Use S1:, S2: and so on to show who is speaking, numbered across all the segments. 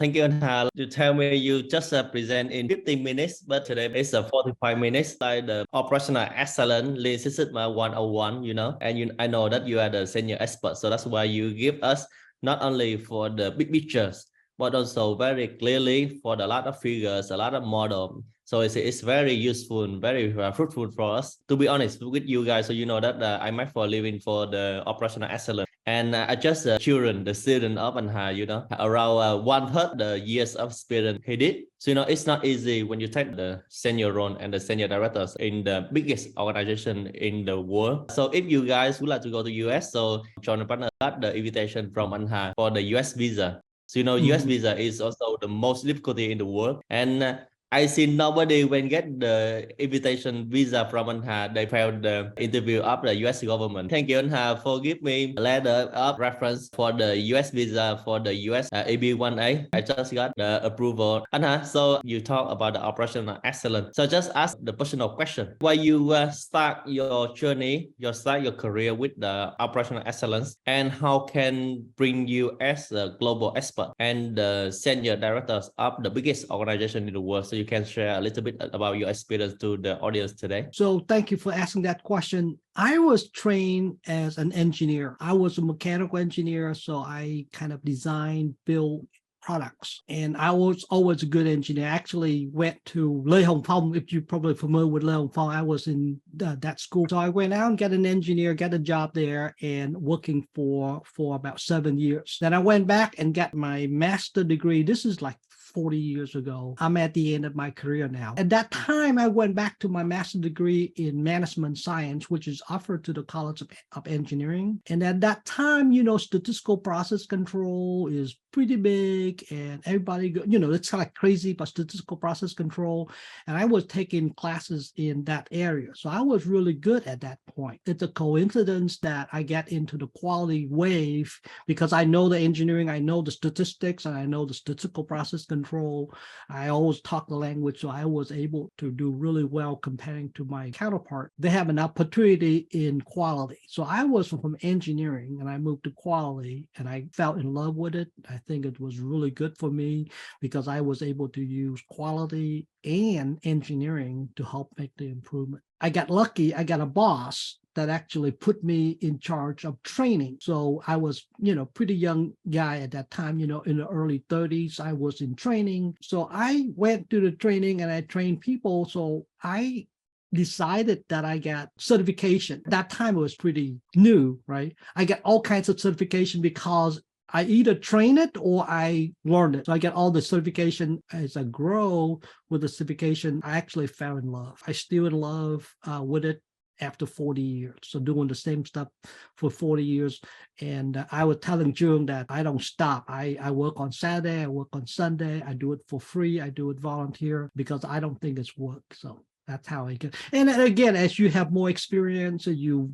S1: Thank you, Anh. You tell me you just present in 15 minutes, but today it's 45 minutes. Like the operational excellence, Lean Six Sigma 101, and I know that you are the senior expert. So that's why you give us not only for the big pictures, but also very clearly for a lot of figures, a lot of model. So it's very useful, very fruitful for us. To be honest with you guys, so you know that I make for a living for the operational excellence. And I just children, the student of Anh, around 1/3 the years of experience he did. So, it's not easy when you take the senior role and the senior directors in the biggest organization in the world. So if you guys would like to go to US, so John&Partners got the invitation from Anh for the US visa. So, US visa is also the most difficulty in the world. And I see nobody when get the invitation visa from Anh, they failed the interview of the US government. Thank you, Anh, for giving me a letter of reference for the US visa for the US AB1A. I just got the approval. Anh, so you talk about the operational excellence. So just ask the personal question. Why you start your journey, start your career with the operational excellence, and how can bring you as a global expert and the senior directors of the biggest organization in the world. So you can share a little bit about your experience to the audience today.
S2: So thank you for asking that question. I was trained as an engineer. I was a mechanical engineer, so I kind of design, build products. And I was always a good engineer. I actually went to Lê Hồng Phong, if you're probably familiar with Lê Hồng Phong. I was in that school. So I went out and got an engineer, got a job there and working for about 7 years. Then I went back and got my master's degree. This is like 40 years ago. I'm at the end of my career now. At that time, I went back to my master's degree in management science, which is offered to the College of Engineering. And at that time, statistical process control is pretty big and everybody, it's kind of crazy about statistical process control. And I was taking classes in that area. So I was really good at that point. It's a coincidence that I get into the quality wave because I know the engineering, I know the statistics, and I know the statistical process control. I always talk the language, so I was able to do really well comparing to my counterpart. They have an opportunity in quality. So I was from engineering and I moved to quality and I fell in love with it. I think it was really good for me because I was able to use quality and engineering to help make the improvement. I got lucky. I got a boss that actually put me in charge of training. So I was, pretty young guy at that time, in the early 30s, I was in training. So I went to the training and I trained people. So I decided that I got certification. That time it was pretty new, right? I got all kinds of certification because I either train it or I learn it. So I get all the certification. As I grow with the certification, I actually fell in love. I still in love with it after 40 years. So doing the same stuff for 40 years. And I was telling Trường that I don't stop. I work on Saturday, I work on Sunday. I do it for free. I do it volunteer because I don't think it's work. So that's how I get. And again, as you have more experience,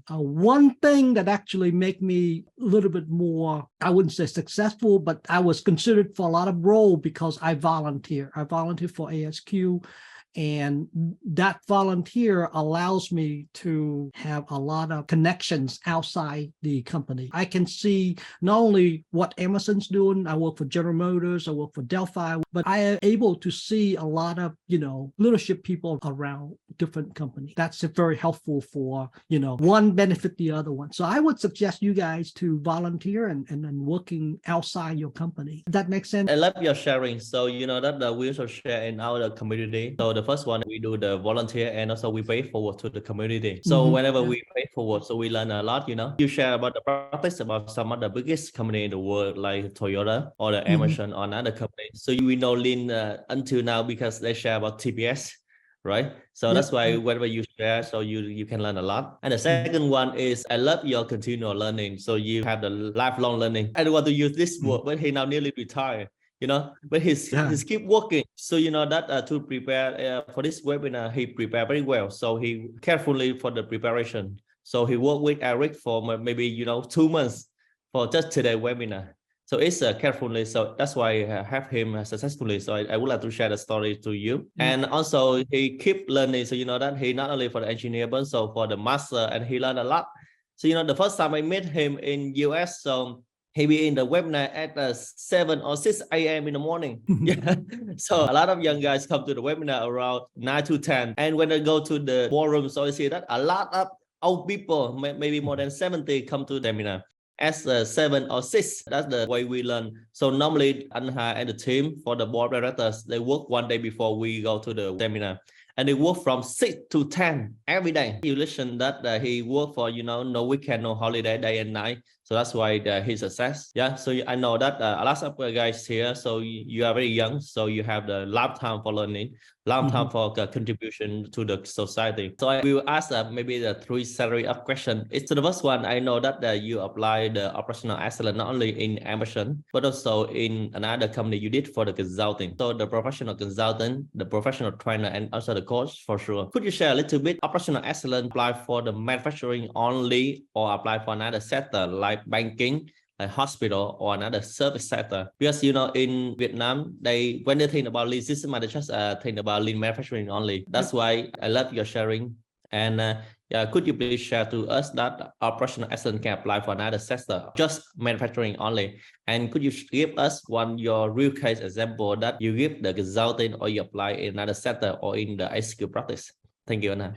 S2: one thing that actually make me a little bit more, I wouldn't say successful, but I was considered for a lot of role because I volunteer. I volunteer for ASQ. And that volunteer allows me to have a lot of connections outside the company. I can see not only what Emerson's doing, I work for General Motors, I work for Delphi, but I am able to see a lot of, leadership people around different companies. That's very helpful for, one benefit the other one. So I would suggest you guys to volunteer and then working outside your company. Does that make sense?
S1: I love your sharing. So, that we also share in our community. So the first one, we do the volunteer and also we pay forward to the community. So whenever we pay forward, so we learn a lot, You share about the practice about some of the biggest company in the world like Toyota or the Emerson or another company. So we know Lean until now because they share about TPS, right? So that's why whenever you share, so you can learn a lot. And the second one is I love your continual learning. So you have the lifelong learning. I don't want to use this word, but he now nearly retired. But he's keep working. So that to prepare for this webinar, he prepared very well. So he carefully for the preparation. So he worked with Eric for maybe 2 months for just today's webinar. So it's carefully. So that's why I have him successfully. So I would like to share the story to you. And also he keep learning. So that he not only for the engineer but also for the master, and he learned a lot. So the first time I met him in US, so he be in the webinar at 7 or 6 a.m. in the morning. Yeah. So a lot of young guys come to the webinar around 9 to 10. And when they go to the ballroom, so you see that a lot of old people, maybe more than 70, come to the seminar. As 7 or 6, that's the way we learn. So normally Anha and the team for the board of directors, they work one day before we go to the seminar. And they work from 6 to 10 every day. You listen that he worked for, no weekend, no holiday, day and night. So that's why his success. Yeah. So I know that a lot of guys here, so you are very young. So you have the lifetime for learning, lifetime for contribution to the society. So I will ask maybe the 3 series of questions. So the first one, I know that you apply the operational excellence not only in Amazon, but also in another company you did for the consulting. So the professional consultant, the professional trainer, and also the coach for sure. Could you share a little bit operational excellence apply for the manufacturing only or apply for another sector like banking, like hospital or another service sector? Because in Vietnam, when they think about lean system, they just think about lean manufacturing only. That's why I love your sharing. And could you please share to us that operational excellence can apply for another sector, just manufacturing only? And could you give us your real case example that you give the consulting or you apply in another sector or in the ASQ practice? Thank you, Anna.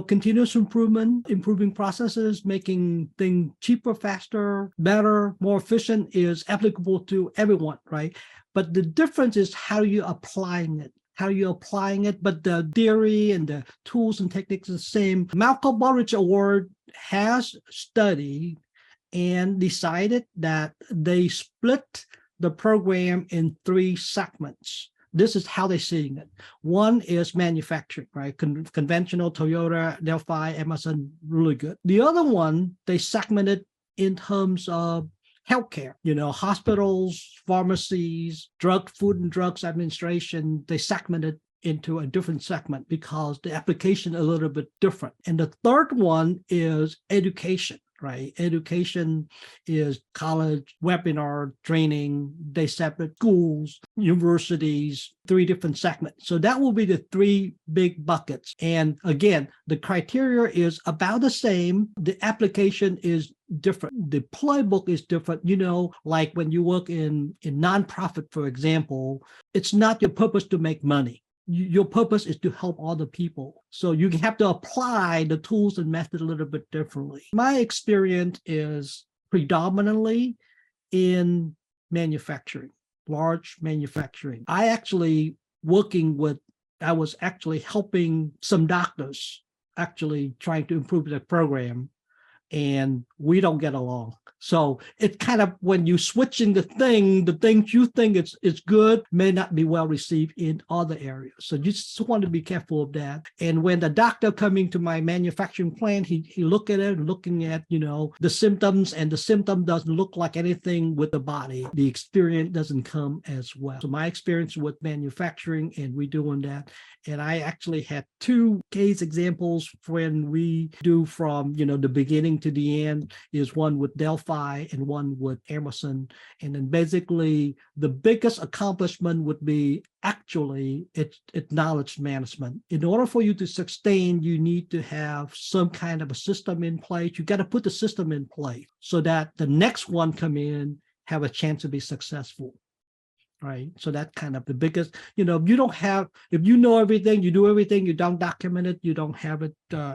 S2: Continuous improvement, improving processes, making things cheaper, faster, better, more efficient is applicable to everyone, right? But the difference is how you're applying it. But the theory and the tools and techniques are the same. Malcolm Baldrige Award has studied and decided that they split the program in 3 segments. This is how they're seeing it. One is manufacturing, right? Conventional, Toyota, Delphi, Amazon, really good. The other one, they segmented in terms of healthcare, hospitals, pharmacies, food and drugs administration, they segmented into a different segment because the application is a little bit different. And the third one is education. Right? Education is college, webinar, training, they separate schools, universities, 3 different segments. So that will be the 3 big buckets. And again, the criteria is about the same. The application is different. The playbook is different. Like when you work in nonprofit, for example, it's not your purpose to make money. Your purpose is to help other people. So you have to apply the tools and methods a little bit differently. My experience is predominantly in manufacturing, large manufacturing. I was actually helping some doctors actually trying to improve their program, and we don't get along. So it kind of, when you switching the things you think it's good may not be well received in other areas. So you just want to be careful of that. And when the doctor coming to my manufacturing plant, he look at it, looking at, the symptoms, and the symptom doesn't look like anything with the body. The experience doesn't come as well. So my experience with manufacturing, and we doing that. And I actually had 2 case examples when we do from, the beginning to the end, is one with Delphi and one with Amazon. And then basically the biggest accomplishment would be actually it's knowledge management. In order for you to sustain, you need to have some kind of a system in place. You got to put the system in place so that the next one come in, have a chance to be successful. Right. So that's kind of the biggest, if you know everything, you do everything, you don't document it, you don't have it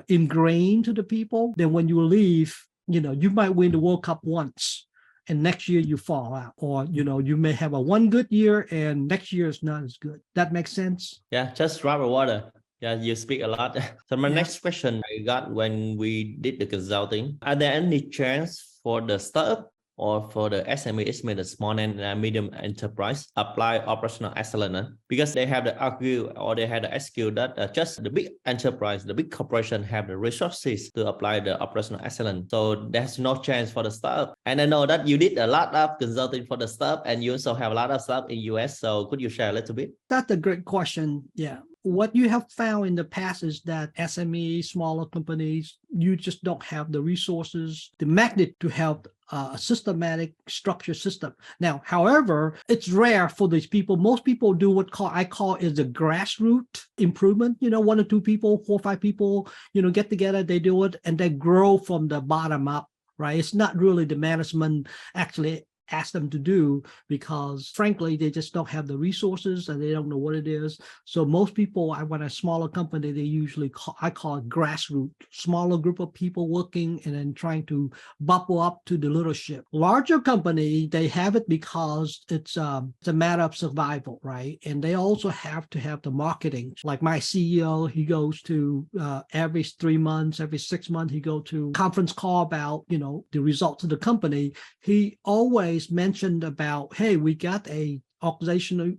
S2: ingrained to the people, then when you leave, you might win the World Cup once and next year you fall out, or, you may have one good year and next year is not as good. That makes sense?
S1: Yeah, just drop the water. Yeah, you speak a lot. So my next question I got when we did the consulting, are there any chance for the startup or for the SME, the small and medium enterprise, apply operational excellence? Because they have the ASQ or they have the SQ that just the big enterprise, the big corporation have the resources to apply the operational excellence. So there's no chance for the startup. And I know that you did a lot of consulting for the startup and you also have a lot of stuff in US. So could you share a little bit?
S2: That's a great question. Yeah. What you have found in the past is that SME, smaller companies, you just don't have the resources, the magnet to have a systematic structured system. Now, however, it's rare for these people. Most people do what I call is the grassroots improvement. 1 or 2 people, 4 or 5 people, get together, they do it, and they grow from the bottom up. right? It's not really the management actually ask them to do, because frankly, they just don't have the resources and they don't know what it is. So most people, when a smaller company, they usually I call it grassroots, smaller group of people working and then trying to bubble up to the leadership. Larger company, they have it because it's a matter of survival, right? And they also have to have the marketing. Like my CEO, he goes to every 3 months, every 6 months, he go to conference call about, the results of the company. He always mentioned about, hey, we got a Operation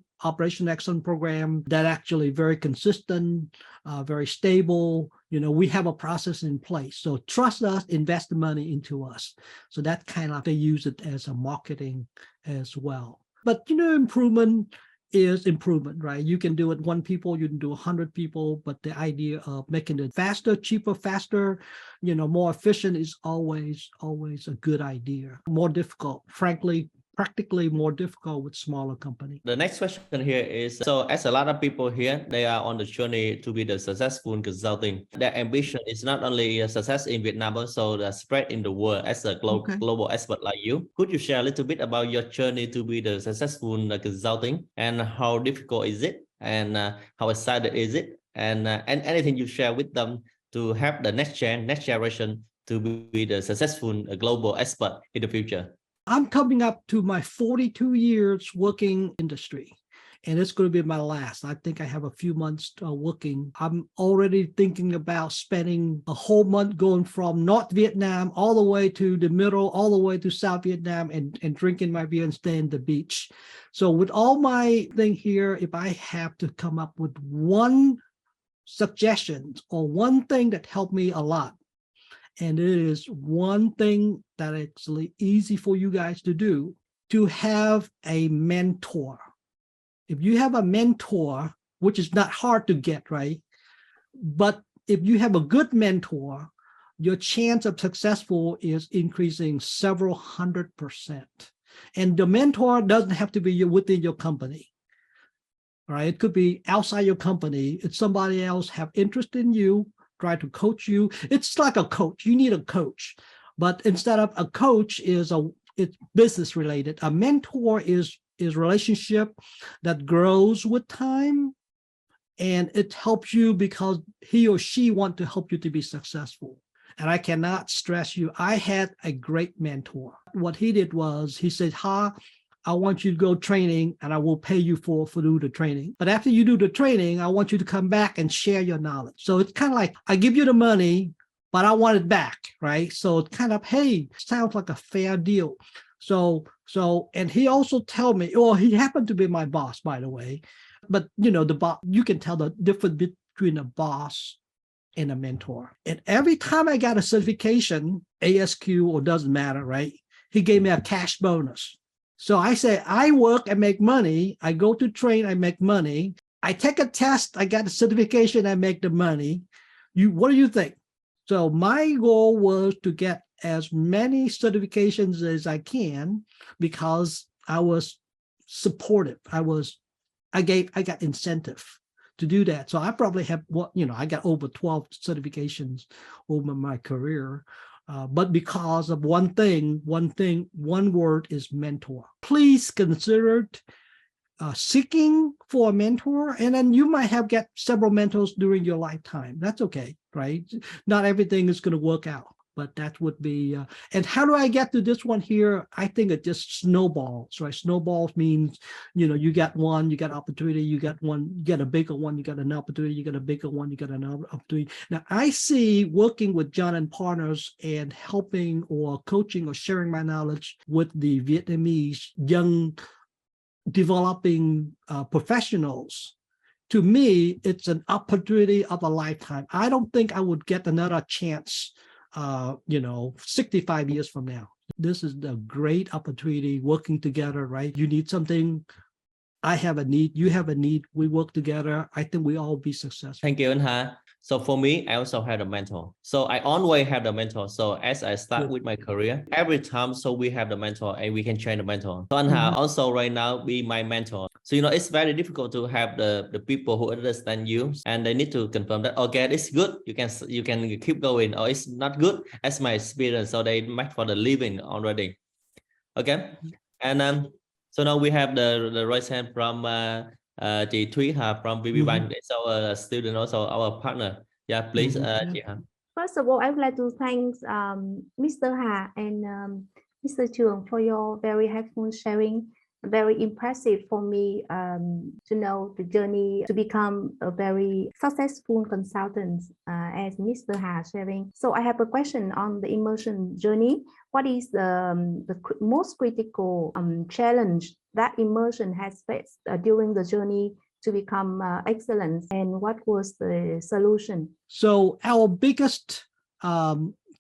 S2: Excellence program that actually very consistent, very stable. We have a process in place. So trust us, invest the money into us. So that kind of, they use it as a marketing as well. But, improvement is improvement, right? You can do it 1 people, you can do 100 people, but the idea of making it faster, cheaper, faster, more efficient is always a good idea. More difficult, frankly, practically more difficult with smaller companies.
S1: The next question here is, so as a lot of people here, they are on the journey to be the successful consulting. Their ambition is not only a success in Vietnam, but also the spread in the world as a global expert like you. Could you share a little bit about your journey to be the successful consulting, and how difficult is it, and how excited is it, and anything you share with them to help the next generation to be the successful global expert in the future?
S2: I'm coming up to my 42 years working industry, and it's going to be my last. I think I have a few months working. I'm already thinking about spending a whole month going from North Vietnam all the way to the middle, all the way to South Vietnam, and drinking my beer and staying at the beach. So with all my thing here, if I have to come up with one suggestion or one thing that helped me a lot, and it is one thing that is actually easy for you guys to do, to have a mentor. If you have a mentor, which is not hard to get, right? But if you have a good mentor, your chance of successful is increasing several 100%. And the mentor doesn't have to be within your company, right? It could be outside your company. If somebody else have interest in you, try to coach you. It's like a coach. You need a coach. But instead of a coach it's business related. A mentor is relationship that grows with time, and it helps you because he or she want to help you to be successful. And I cannot stress you, I had a great mentor. What he did was he said, Ha, I want you to go training and I will pay you for do the training. But after you do the training, I want you to come back and share your knowledge. So it's kind of like, I give you the money, but I want it back, right? So it's kind of, hey, sounds like a fair deal. So, and he also tell me, well, he happened to be my boss, by the way, but the boss, you can tell the difference between a boss and a mentor. And every time I got a certification, ASQ or doesn't matter, right? He gave me a cash bonus. So I say, I work and make money. I go to train, I make money. I take a test, I got a certification, I make the money. What do you think? So my goal was to get as many certifications as I can, because I was supportive. I got incentive to do that. So I probably have I got over 12 certifications over my career. But because of one word is mentor. Please consider seeking for a mentor, and then you might have get several mentors during your lifetime. That's okay, right? Not everything is going to work out, but that would be, and how do I get to this one here? I think it just snowballs, right? Snowballs means, you got one, you got opportunity, you got one, you get a bigger one, you got an opportunity, you got a bigger one, you got another opportunity. Now I see working with John&Partners and helping or coaching or sharing my knowledge with the Vietnamese young developing professionals. To me, it's an opportunity of a lifetime. I don't think I would get another chance 65 years from now. This is a great opportunity working together, right? You need something, I have a need, you have a need, we work together. I think we all be successful.
S1: Thank you, anh Ha. So for me, I also had a mentor. So I always have the mentor. So as I start with my career, every time, so we have the mentor and we can train the mentor. So anh Ha also right now be my mentor. So, it's very difficult to have the people who understand you, and they need to confirm that, okay, it's good, you can keep going, or it's not good as my experience. So they make for the living already. Okay. And so now we have the raise hand from chị Thúy Hà from VB Bank. It's our student, also our partner. Yeah, please, chị Hà.
S3: First of all, I would like to thank Mr. Ha and Mr. Trường for your very helpful sharing. Very impressive for me to know the journey to become a very successful consultant as Mr. Ha sharing. So I have a question on the immersion journey. What is the most critical challenge that immersion has faced during the journey to become excellent, and what was the solution?
S2: So our biggest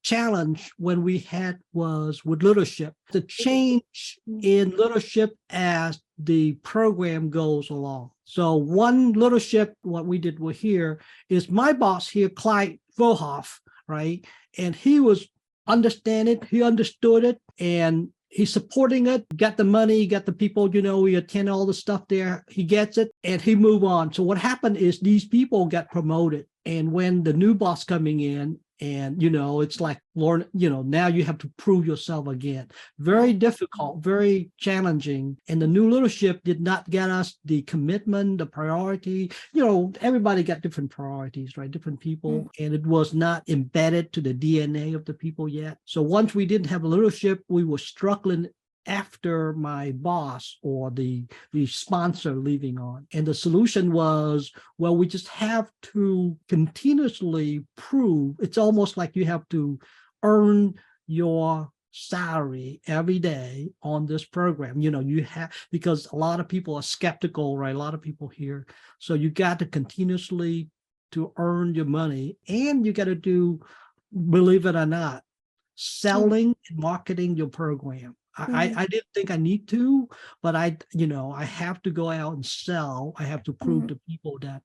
S2: challenge when we had was with leadership, the change in leadership as the program goes along. So one leadership, what we did here is my boss here, Clyde Vohoff, right? And he was understanding, he understood it, and he's supporting it, got the money, got the people, we attend all the stuff there. He gets it and he move on. So what happened is these people got promoted. And when the new boss coming in, and it's like learn, now you have to prove yourself again. Very difficult, very challenging. And the new leadership did not get us the commitment, the priority. Everybody got different priorities, right? Different people. And it was not embedded to the DNA of the people yet. So once we didn't have leadership, we were struggling after my boss or the sponsor leaving on. And the solution was, well, we just have to continuously prove. It's almost like you have to earn your salary every day on this program. You have, because a lot of people are skeptical, right? A lot of people here. So you got to continuously to earn your money, and you got to do, believe it or not, selling and marketing your program. I didn't think I need to, but I have to go out and sell. I have to prove to people that,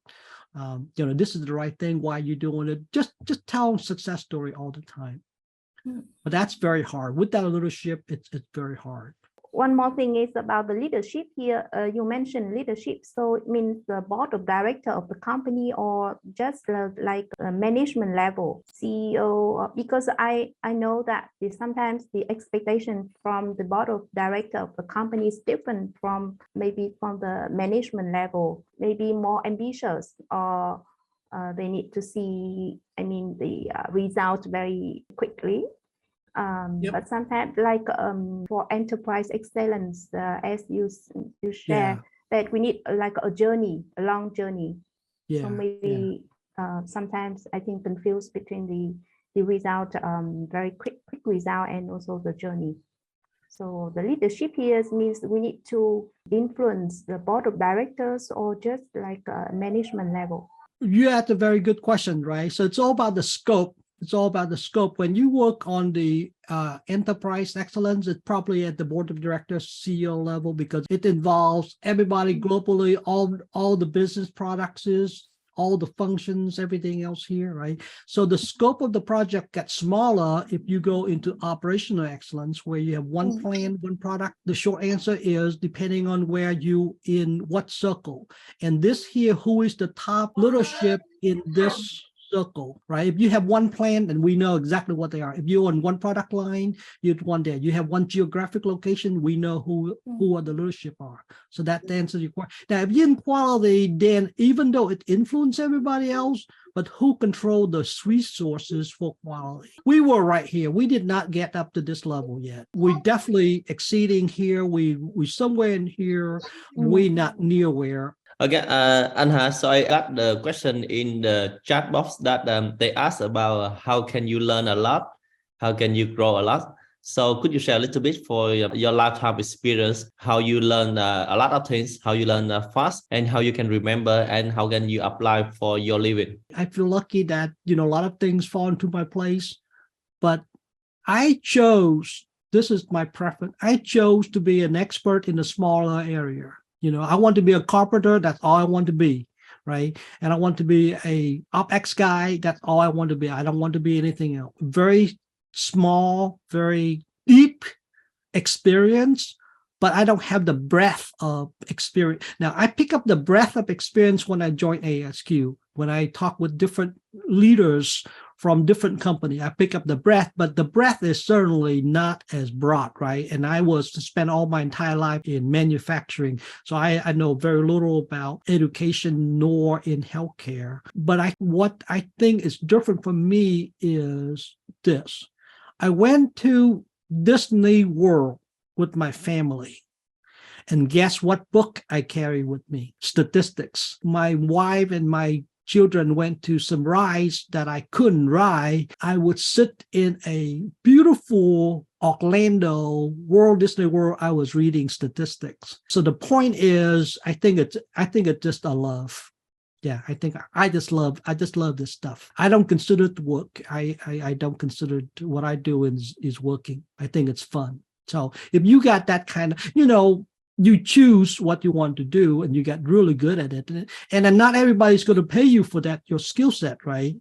S2: this is the right thing. Why you're doing it? Just tell success story all the time. But that's very hard. Without leadership, it's very hard.
S3: One more thing is about the leadership here. You mentioned leadership, so it means the board of director of the company, or just like a management level, CEO. Because I know that sometimes the expectation from the board of director of the company is different from maybe from the management level, maybe more ambitious, or they need to see, the result very quickly. But sometimes, like for enterprise excellence, as you share, that we need like a long journey. So maybe sometimes I think confused between the result, very quick result, and also the journey. So the leadership here means we need to influence the board of directors, or just like a management level.
S2: You asked a very good question, right? So it's all about the scope. It's all about the scope. When you work on the enterprise excellence, it's probably at the board of directors, CEO level, because it involves everybody globally, all the business products, all the functions, everything else here, right? So the scope of the project gets smaller if you go into operational excellence, where you have one plan, one product. The short answer is depending on where you in what circle. And this here, who is the top leadership in this circle, right? If you have one plan, and we know exactly what they are. If you're on one product line, you'd one there. You have one geographic location, we know who are the leadership are. So that answers your question. Now, if you're in quality, then even though it influences everybody else, but who control the resources for quality? We were right here. We did not get up to this level yet. We definitely exceeding here. We somewhere in here. We not near where.
S1: Okay, Anha, so I got the question in the chat box that they asked about how can you learn a lot, how can you grow a lot. So could you share a little bit for your lifetime experience, how you learn a lot of things, how you learn fast, and how you can remember, and how can you apply for your living?
S2: I feel lucky that, a lot of things fall into my place, but I chose, this is my preference, I chose to be an expert in a smaller area. I want to be a carpenter. That's all I want to be, right? And I want to be a OpEx guy. That's all I want to be. I don't want to be anything else. Very small, very deep experience, but I don't have the breadth of experience. Now, I pick up the breadth of experience when I join ASQ. When I talk with different leaders from different companies, I pick up the breadth, but the breadth is certainly not as broad, right? And I was to spend all my entire life in manufacturing. So I know very little about education nor in healthcare. But what I think is different for me is this. I went to Disney World with my family. And guess what book I carry with me? Statistics. My wife and my children went to some rides that I couldn't ride. I would sit in a beautiful Orlando Disney World. I was reading statistics. So the point is, I think it's just a love. Yeah, I just love this stuff. I don't consider it work. I don't consider what I do is working. I think it's fun. So if you got that kind of, you choose what you want to do and you get really good at it. And then not everybody's going to pay you for that, your skill set, right?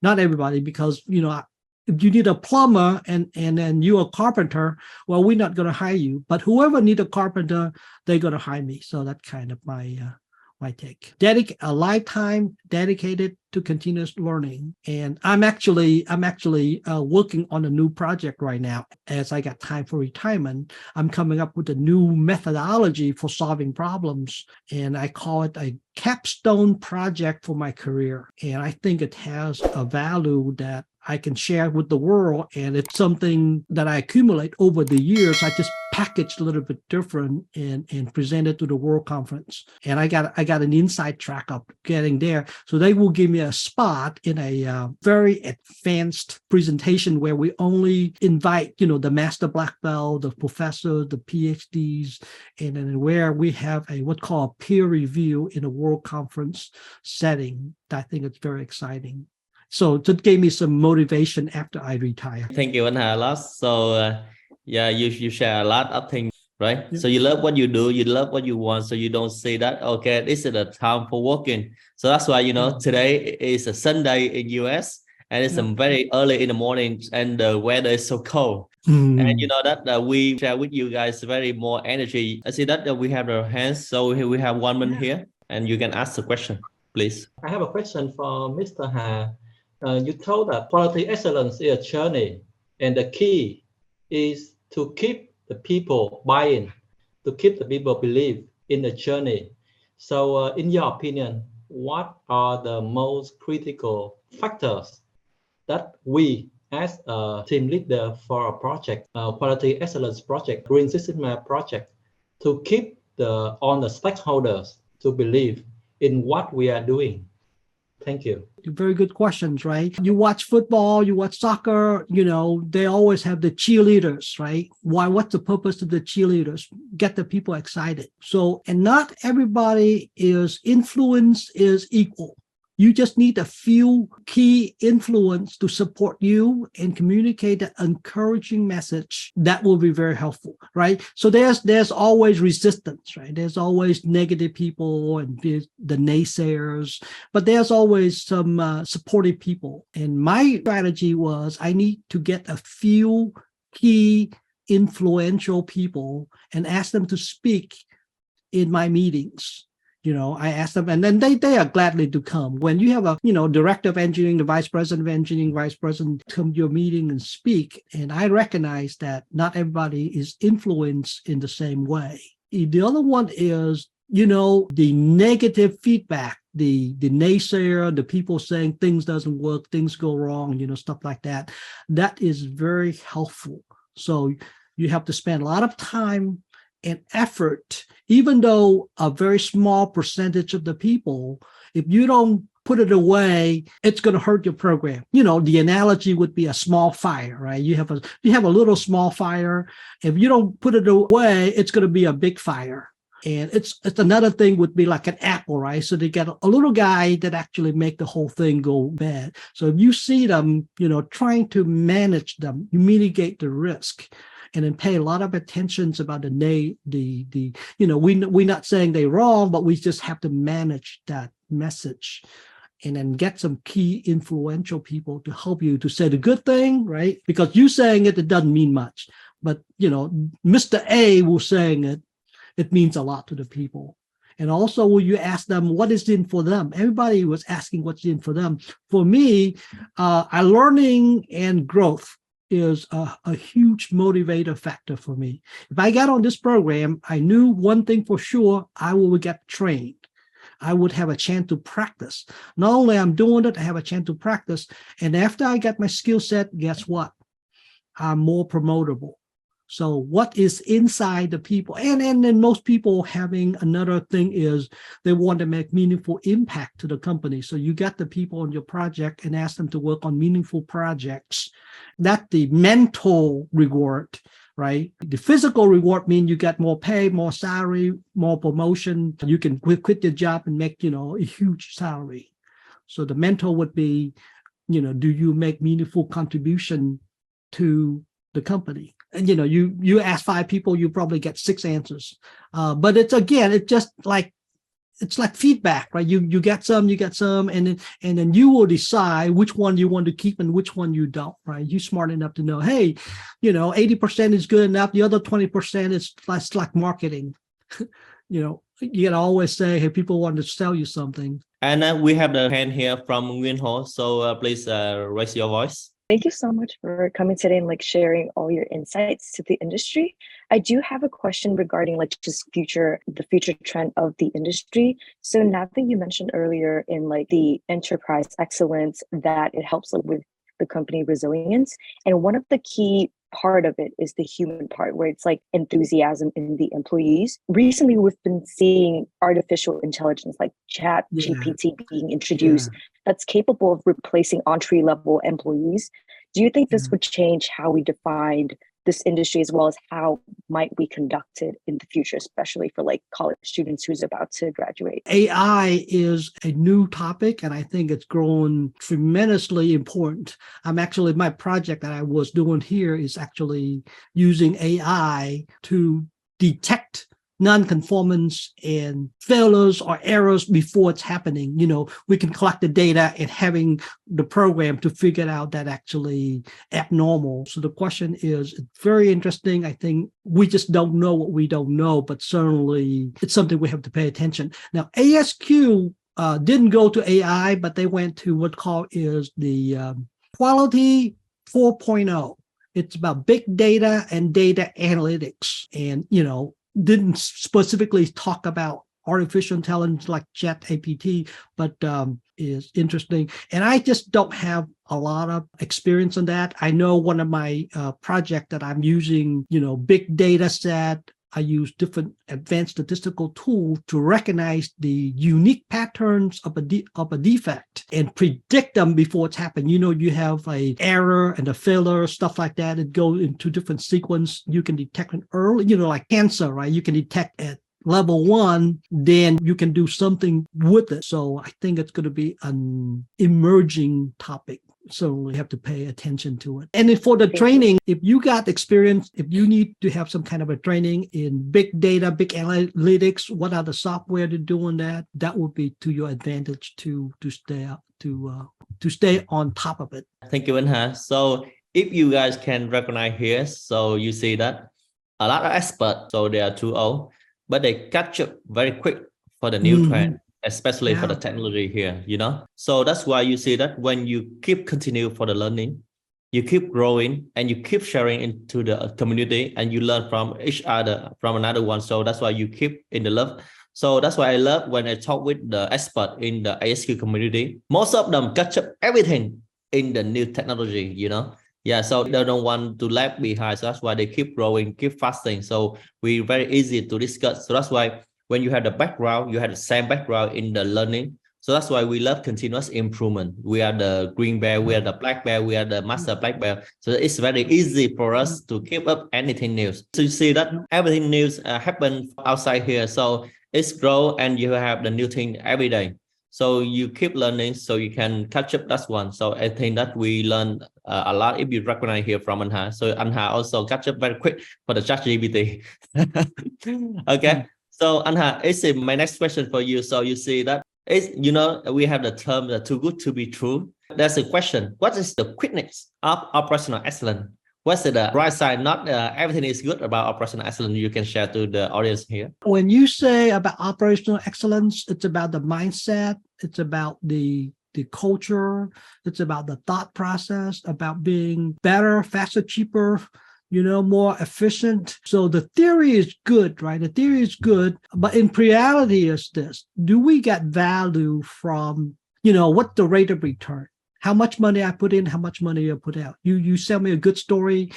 S2: Not everybody, because, if you need a plumber and then you're a carpenter, well, we're not going to hire you. But whoever need a carpenter, they're going to hire me. So that's kind of my take. A lifetime dedicated to continuous learning. And I'm actually working on a new project right now. As I got time for retirement, I'm coming up with a new methodology for solving problems. And I call it a capstone project for my career. And I think it has a value that I can share with the world. And it's something that I accumulate over the years. I just packaged a little bit different and presented to the World Conference. And I got an inside track of getting there. So they will give me a spot in a very advanced presentation where we only invite, the master black belt, the professor, the PhDs, and then where we have what's called a peer review in a World Conference setting. I think it's very exciting. So that gave me some motivation after I retired.
S1: Thank you, anh Hà, a lot. So you share a lot of things, right?
S2: Yeah.
S1: So you love what you do, you love what you want, so you don't say that, okay, this is the time for working. So that's why, today is a Sunday in US and it's very early in the morning and the weather is so cold. And that we share with you guys very more energy. I see that we have our hands, so we have 1 minute here and you can ask the question, please.
S4: I have a question for Mr. Ha. You told that quality excellence is a journey, and the key is to keep the people buying, to keep the people believe in the journey. So in your opinion, what are the most critical factors that we as a team leader for a project, quality excellence project, Green System project, to keep all the stakeholders to believe in what we are doing? Thank you.
S2: Very good questions, right? You watch football, you watch soccer, they always have the cheerleaders, right? Why? What's the purpose of the cheerleaders? Get the people excited. So, and not everybody influence is equal. You just need a few key influence to support you and communicate an encouraging message that will be very helpful, right? So there's always resistance, right? There's always negative people and the naysayers, but there's always some supportive people. And my strategy was I need to get a few key influential people and ask them to speak in my meetings. I asked them, and then they are gladly to come. When you have a, director of engineering, the vice president of engineering, vice president come to your meeting and speak, and I recognize that not everybody is influenced in the same way. The other one is, the negative feedback, the naysayer, the people saying things doesn't work, things go wrong, stuff like that. That is very helpful. So you have to spend a lot of time and effort, even though a very small percentage of the people, if you don't put it away, it's going to hurt your program. The analogy would be a small fire, right? You have a little small fire. If you don't put it away, it's going to be a big fire. And it's another thing would be like an apple, right? So they get a little guy that actually make the whole thing go bad. So if you see them, trying to manage them, you mitigate the risk. And then pay a lot of attention about we're not saying they're wrong, but we just have to manage that message and then get some key influential people to help you to say the good thing, right? Because you saying it doesn't mean much. But, Mr. A was saying it means a lot to the people. And also when you ask them what is in for them, everybody was asking what's in for them. For me, learning and growth is a huge motivator factor for me. If I got on this program, I knew one thing for sure, I will get trained. I would have a chance to practice. Not only I'm doing it, I have a chance to practice. And after I get my skill set, guess what? I'm more promotable. So what is inside the people, and then most people having another thing is they want to make meaningful impact to the company. So you get the people on your project and ask them to work on meaningful projects. That's the mental reward, right? The physical reward means you get more pay, more salary, more promotion. You can quit your job and make, a huge salary. So the mental would be, do you make meaningful contribution to the company? And you ask 5 people, you probably get 6 answers. But it's like feedback, right? You get some, and then you will decide which one you want to keep and which one you don't, right? You're smart enough to know, hey, 80% is good enough. The other 20% is like marketing. You can always say, hey, people want to sell you something.
S1: And we have the hand here from Nguyên Ho. So please raise your voice.
S5: Thank you so much for coming today and sharing all your insights to the industry. I do have a question regarding just the future trend of the industry. So now that you mentioned earlier in the enterprise excellence that it helps with the company resilience, and one of the key part of it is the human part, where it's enthusiasm in the employees. Recently, we've been seeing artificial intelligence like Chat GPT being introduced that's capable of replacing entry-level employees. Do you think this would change how we defined this industry, as well as how might we conduct it in the future, especially for college students who's about to graduate?
S2: AI is a new topic, and I think it's grown tremendously important. My project that I was doing here is actually using AI to detect non-conformance and failures or errors before it's happening. We can collect the data and having the program to figure out that actually abnormal. So the question is, it's very interesting. I think we just don't know what we don't know, but certainly it's something we have to pay attention. Now, ASQ didn't go to AI, but they went to what called is the Quality 4.0. It's about big data and data analytics, and didn't specifically talk about artificial intelligence like Chat GPT, but is interesting. And I just don't have a lot of experience in that. I know one of my project that I'm using, big data set. I use different advanced statistical tools to recognize the unique patterns of a defect and predict them before it's happened. You have a error and a failure, stuff like that. It goes into different sequence. You can detect it early, like cancer, right? You can detect at level 1, then you can do something with it. So I think it's going to be an emerging topic. So we have to pay attention to it. And then for the training, if you got experience, if you need to have some kind of a training in big data, big analytics, what are the software to do on that? That would be to your advantage to stay up, to stay on top of it.
S1: Thank you, Anh Ha. So if you guys can recognize here, so you see that a lot of experts, so they are too old, but they catch up very quick for the new trend. Especially for the technology here, So that's why you see that when you keep continue for the learning, you keep growing and you keep sharing into the community and you learn from each other, from another one. So that's why you keep in the love. So that's why I love when I talk with the expert in the ASQ community. Most of them catch up everything in the new technology, Yeah, so they don't want to lag behind. So that's why they keep growing, keep fasting. So we're very easy to discuss. So that's why when you have the background, you have the same background in the learning. So that's why we love continuous improvement. We are the green belt, we are the black belt, we are the master black belt. So it's very easy for us to keep up anything new. So you see that everything new happen outside here. So it's grow and you have the new thing every day. So you keep learning so you can catch up. That's one. So I think that we learn a lot if you recognize here from Anh Ha. So Anh Ha also catch up very quick for the ChatGPT. Okay. So Anh Ha, it's my next question for you. So you see that we have the term too good to be true. There's a question: what is the quickness of operational excellence What's the right side? Not everything is good about operational excellence. You can share to the audience here.
S2: When you say about operational excellence, it's about the mindset. It's about the culture. It's about the thought process, about being better, faster, cheaper, more efficient. So the theory is good, right? The theory is good, but in reality is this: do we get value from, what's the rate of return? How much money I put in, how much money I put out? You sell me a good story,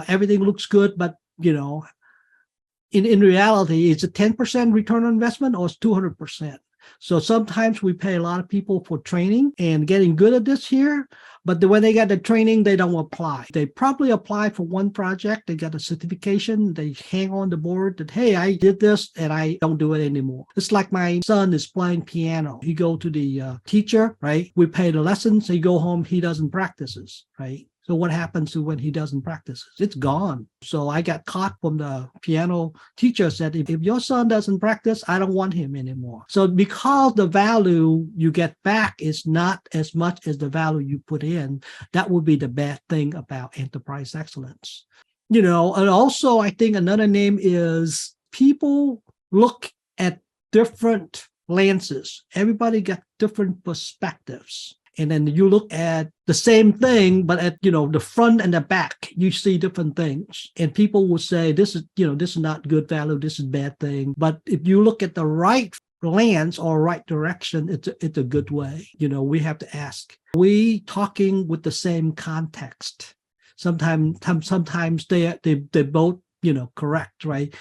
S2: everything looks good, but in reality, it's a 10% return on investment or it's 200%. So sometimes we pay a lot of people for training and getting good at this here, but when they get the training, they don't apply. They probably apply for one project, they get a certification, they hang on the board that, hey, I did this and I don't do it anymore. It's like my son is playing piano. He go to the teacher, right? We pay the lessons, he go home, he doesn't practice, right? So what happens to when he doesn't practice? It's gone. So I got caught from the piano teacher said, if your son doesn't practice, I don't want him anymore. So because the value you get back is not as much as the value you put in, that would be the bad thing about enterprise excellence. And also I think another name is people look at different lenses. Everybody got different perspectives. And then you look at the same thing, but at, the front and the back, you see different things. And people will say, this is not good value, this is bad thing. But if you look at the right lens or right direction, it's a good way. We have to ask, we talking with the same context? Sometimes they both, correct, right?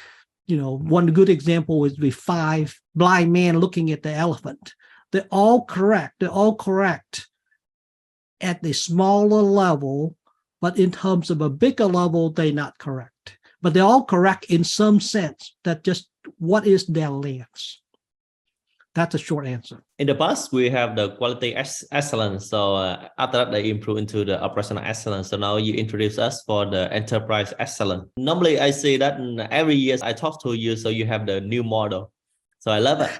S2: One good example would be 5 blind men looking at the elephant. They're all correct. They're all correct at the smaller level, but in terms of a bigger level, they're not correct. But they're all correct in some sense. That just what is their lens? That's a short answer.
S1: In the past, we have the quality excellence. So after that, they improve into the operational excellence. So now you introduce us for the enterprise excellence. Normally, I see that every year I talk to you, so you have the new model. So I love it.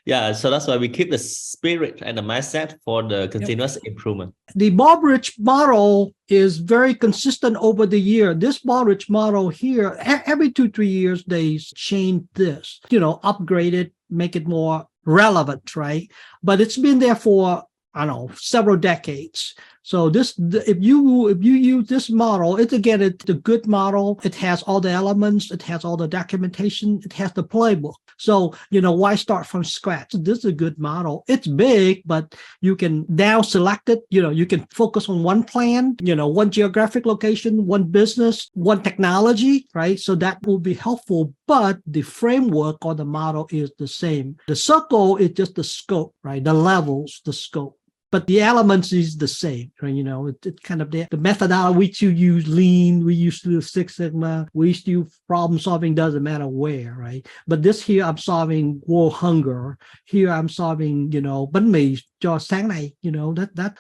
S1: Yeah, so that's why we keep the spirit and the mindset for the continuous improvement.
S2: The Baldrige model is very consistent over the year. This Baldrige model here, every 2-3 years, they change this, upgrade it, make it more relevant, right? But it's been there for, several decades. So if you use this model, it's a good model. It has all the elements. It has all the documentation. It has the playbook. So, why start from scratch? This is a good model. It's big, but you can now select it. You can focus on one plan, one geographic location, one business, one technology, right? So that will be helpful, but the framework or the model is the same. The circle is just the scope, right? The levels, the scope. But the elements is the same, right? It's kind of the methodology. We still use lean, we used to do Six Sigma, we used to use problem solving, doesn't matter where, right? But this here, I'm solving world hunger. Here, I'm solving, bánh mì cho sáng nay,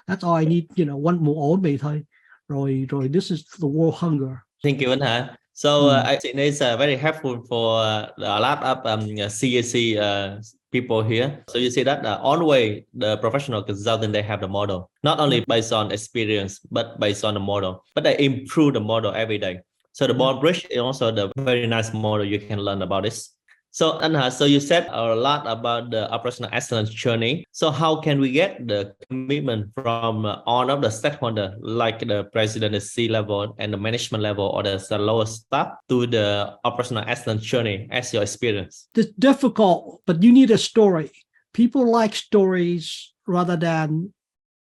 S2: that's all I need, one mũ ổ mì thôi. Rồi, this is the world hunger.
S1: Thank you, Anh Hà. So I think it's very helpful for a lot of CAC people here. So you see that on way, the professional consultant, they have the model, not only based on experience, but based on the model, but they improve the model every day. So the Baldrige is also the very nice model you can learn about this. So Anh, so you said a lot about the operational excellence journey. So how can we get the commitment from all of the stakeholders, like the president, the C-level, and the management level, or the lower staff, to the operational excellence journey as your experience?
S2: It's difficult, but you need a story. People like stories rather than,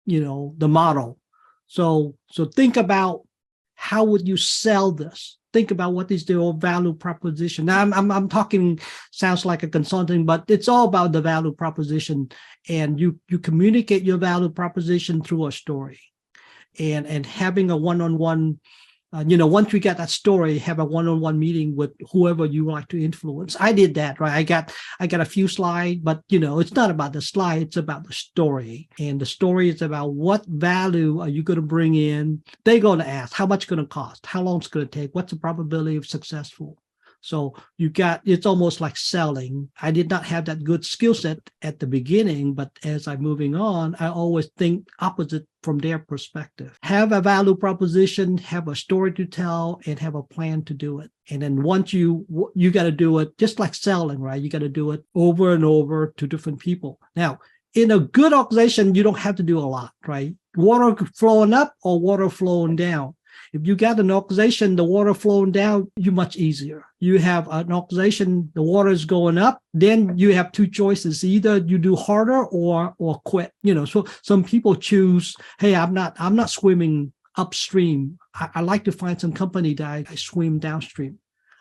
S2: the model. So think about how would you sell this? Think about what is their value proposition. Now I'm talking, sounds like a consulting, but it's all about the value proposition. And you communicate your value proposition through a story. And having a one-on-one, once we get that story, have a one-on-one meeting with whoever you like to influence. I did that, right? I got a few slides, but it's not about the slide, it's about the story. And the story is about what value are you going to bring in? They're going to ask, how much it's going to cost? How long it's going to take? What's the probability of successful? So it's almost like selling. I did not have that good skill set at the beginning, but as I'm moving on, I always think opposite from their perspective. Have a value proposition, have a story to tell, and have a plan to do it. And then once you got to do it, just like selling, right? You got to do it over and over to different people. Now, in a good organization, you don't have to do a lot, right? Water flowing up or water flowing down. If you got an organization, the water flowing down, you're much easier. You have an organization, the water is going up, then you have two choices. Either you do harder or quit. So some people choose, hey, I'm not swimming upstream. I like to find some company that I swim downstream.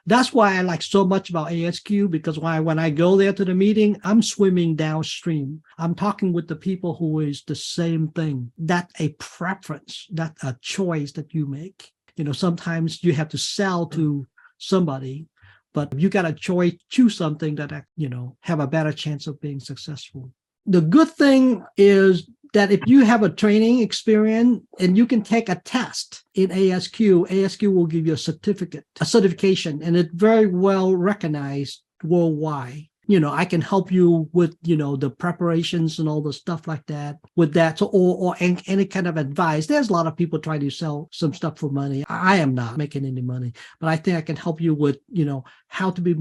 S2: That's why I like so much about ASQ, because when I go there to the meeting, I'm swimming downstream. I'm talking with the people who is the same thing. That's a preference, that's a choice that you make. Sometimes you have to sell to somebody, but you got a choice, choose something that, have a better chance of being successful. The good thing is that if you have a training experience and you can take a test in ASQ will give you a certification, and it's very well recognized worldwide. I can help you with, the preparations and all the stuff like that with that. So, or any kind of advice. There's a lot of people trying to sell some stuff for money. I am not making any money, but I think I can help you with, how to be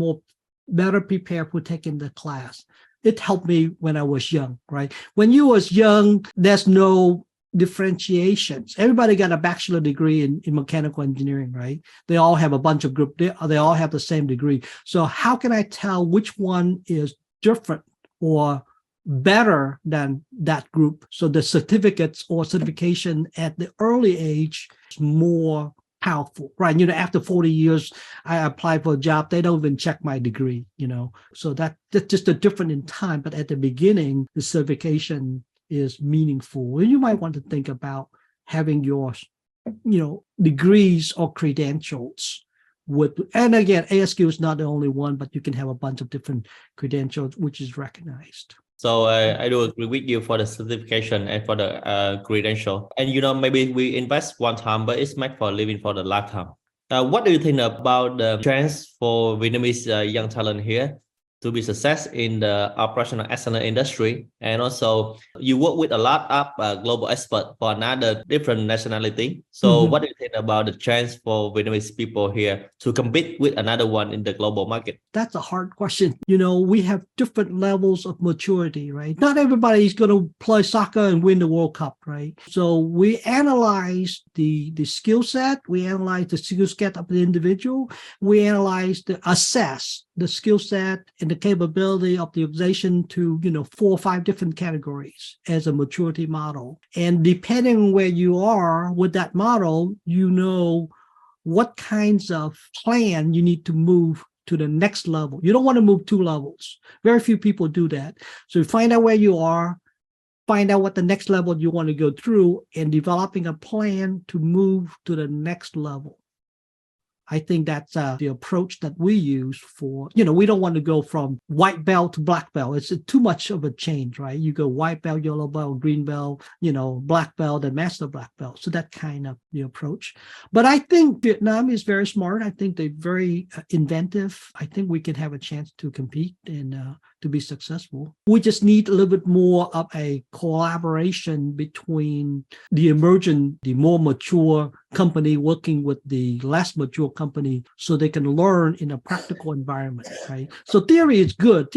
S2: better prepared for taking the class. It helped me when I was young, right? When you was young, there's no differentiations. Everybody got a bachelor degree in mechanical engineering, right? They all have a bunch of group. They all have the same degree. So how can I tell which one is different or better than that group? So the certificates or certification at the early age is more powerful, right? After 40 years, I applied for a job. They don't even check my degree, So that's just a different in time. But at the beginning, the certification is meaningful. And you might want to think about having your, degrees or credentials and again, ASQ is not the only one, but you can have a bunch of different credentials, which is recognized.
S1: So I do agree with you for the certification and for the credential. And maybe we invest one time, but it's meant for living for the lifetime. What do you think about the chance for Vietnamese young talent here to be success in the operational excellence industry? And also, you work with a lot of global experts for another different nationality. So what do you think about the chance for Vietnamese people here to compete with another one in the global market?
S2: That's a hard question. We have different levels of maturity, right? Not everybody is going to play soccer and win the World Cup, right? So we analyze the skill set. We analyze the skill set of the individual. We assess the skill set and the capability of the organization to, 4 or 5 different categories as a maturity model. And depending on where you are with that model, what kinds of plan you need to move to the next level. You don't want to move 2 levels. Very few people do that. So find out where you are, find out what the next level you want to go through, and developing a plan to move to the next level. I think that's the approach that we use for, we don't want to go from white belt to black belt. It's too much of a change, right? You go white belt, yellow belt, green belt, black belt, and master black belt. So that kind of the approach. But I think Vietnam is very smart. I think they're very inventive. I think we can have a chance to compete and to be successful. We just need a little bit more of a collaboration between the more mature company working with the less mature company so they can learn in a practical environment, right? So theory is good,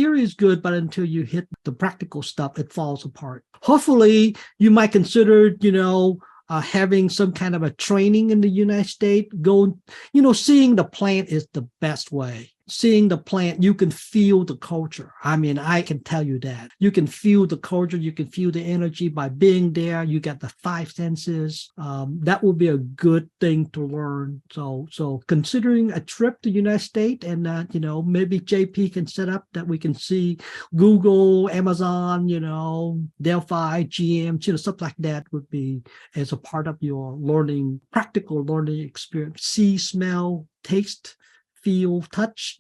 S2: but until you hit the practical stuff, it falls apart. Hopefully, you might consider, having some kind of a training in the United States. Seeing the plant is the best way. Seeing the plant, you can feel the culture. I can tell you that. You can feel the culture, you can feel the energy by being there. You get the 5 senses. That will be a good thing to learn. So considering a trip to the United States and, maybe JP can set up that we can see Google, Amazon, Delphi, GM, stuff like that would be as a part of your practical learning experience. See, smell, taste, feel, touch,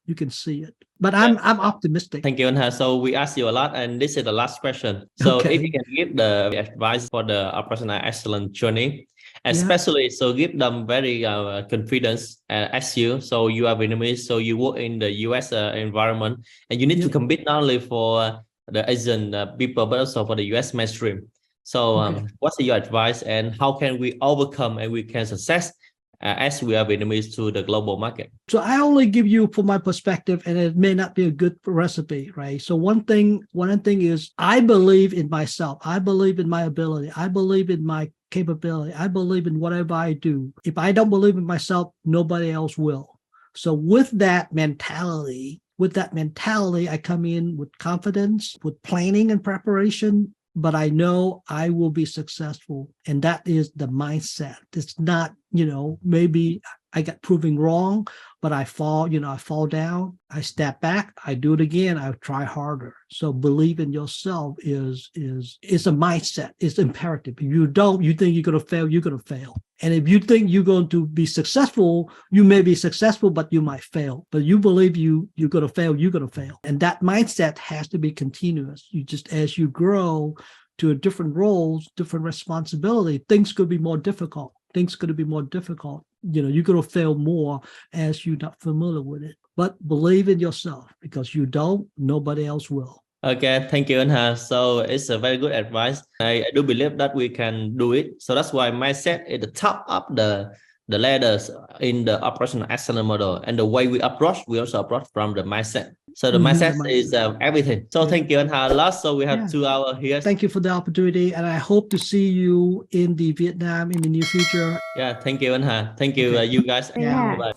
S2: You can see it. But I'm optimistic.
S1: Thank you, Anh. So we asked you a lot, and this is the last question. So if you can give the advice for the operational excellence journey, especially so give them very confidence as you. So you are Vietnamese, so you work in the US environment, and you need to compete not only for the Asian people, but also for the US mainstream. So what's your advice, and how can we overcome and we can success as we are Vietnamese to the global market?
S2: So I only give you from my perspective, and it may not be a good recipe, right? So one thing is I believe in myself. I believe in my ability. I believe in my capability. I believe in whatever I do. If I don't believe in myself, nobody else will. So with that mentality, I come in with confidence, with planning and preparation, but I know I will be successful. And that is the mindset. It's not, maybe I got proven wrong, but I fall down, I step back, I do it again, I try harder. So believe in yourself is a mindset. It's imperative. If you don't, you think you're going to fail, you're going to fail. And if you think you're going to be successful, you may be successful, but you might fail. But you believe you're going to fail, you're going to fail. And that mindset has to be continuous. You just, as you grow to different roles, different responsibility, things could be more difficult. You're going to fail more as you're not familiar with it. But believe in yourself, because you don't, nobody else will.
S1: Okay, thank you, Anh. So it's a very good advice. I do believe that we can do it. So that's why mindset is the top of the ladders in the operational excellence model, and the way we also approach from the mindset. So the mindset is everything. So thank you, Anh, a lot. So we have 2 hours here.
S2: Thank you for the opportunity, and I hope to see you in the Vietnam in the near future.
S1: Yeah, thank you, Anh. Thank you, you guys.
S3: Yeah.
S1: Bye.